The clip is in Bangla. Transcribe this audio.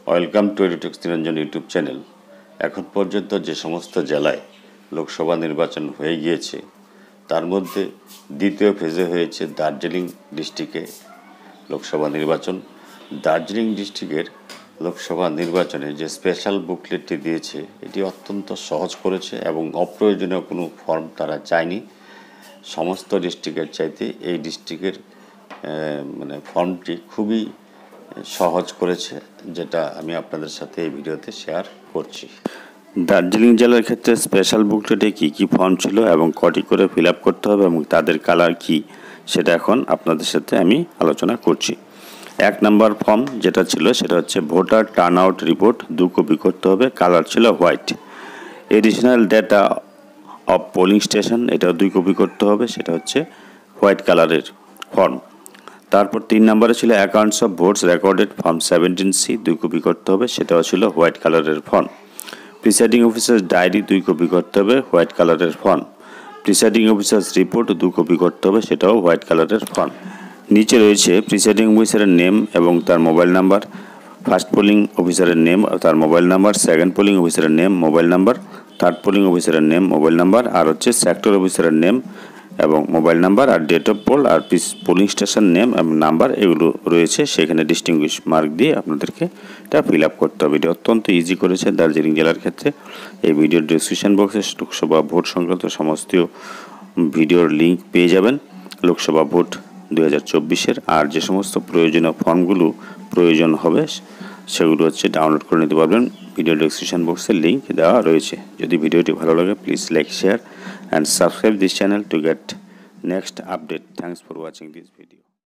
Welcome to এডুটেক্স Niranjan YouTube channel. এখন পর্যন্ত যে সমস্ত জেলায় লোকসভা নির্বাচন হয়ে গিয়েছে তার মধ্যে দ্বিতীয় ফেজে হয়েছে দার্জিলিং ডিস্ট্রিক্টে লোকসভা নির্বাচন। দার্জিলিং ডিস্ট্রিক্টের লোকসভা নির্বাচনে যে স্পেশাল বুকলেটটি দিয়েছে এটি অত্যন্ত সহজ করেছে এবং অপ্রয়োজনীয় কোনো ফর্ম তারা চায়নি। সমস্ত ডিস্ট্রিক্টের চাইতে এই ডিস্ট্রিক্টের ফর্মটি খুবই সহজ করেছে, যেটা আমি আপনাদের সাথে এই ভিডিওতে শেয়ার করছি। দার্জিলিং জেলার ক্ষেত্রে স্পেশাল বুকলেটে কী কী ফর্ম ছিল এবং কটি করে ফিল আপ করতে হবে এবং তাদের কালার কী সেটা এখন আপনাদের সাথে আমি আলোচনা করছি। 1 নম্বর ফর্ম যেটা ছিল সেটা হচ্ছে voter turn out report 2 copy করতে হবে, কালার ছিল white. Additional data of polling station এটাও 2 কপি করতে হবে, সেটা হচ্ছে হোয়াইট কালারের ফর্ম। তারপর 3 নম্বরে ছিল accounts of votes recorded form 17C 2 copy করতে হবে, সেটাও ছিল হোয়াইট কালারের form. Presiding officers diary 2 copy করতে হবে, হোয়াইট কালারের form. Presiding officers report 2 copy করতে হবে, সেটাও হোয়াইট কালারের ফর্ম। নিচে রয়েছে প্রিসাইডিং অফিসারের নেম এবং তার মোবাইল নাম্বার, ফার্স্ট পোলিং অফিসারের নেম তার মোবাইল নাম্বার, সেকেন্ড পোলিং অফিসারের name mobile number, third polling অফিসারের নেম মোবাইল নাম্বার, আর হচ্ছে সেক্টর অফিসারের নেম এবং মোবাইল নাম্বার, আর ডেট অফ পোল, আর পোলিং স্টেশন নেম এবং নাম্বার এগুলো রয়েছে। সেখানে ডিস্টিংগুইশ মার্ক দিয়ে আপনাদেরকে এটা ফিল আপ করতে হবে। এটা অত্যন্ত ইজি করেছে দার্জিলিং জেলার ক্ষেত্রে। এই ভিডিওর ডিসক্রিপশন বক্সে লোকসভা ভোট সংক্রান্ত সমস্ত ভিডিওর লিঙ্ক পেয়ে যাবেন লোকসভা ভোট 2024-এর। আর যে সমস্ত প্রয়োজনীয় ফর্মগুলো প্রয়োজন হবে সেগুলো হচ্ছে ডাউনলোড করে নিতে পারবেন। ভিডিও ডিসক্রিপশন বক্সে লিঙ্ক দেওয়া রয়েছে। যদি ভিডিওটি ভালো লাগে please like, share and subscribe this channel to get next update. Thanks for watching this video.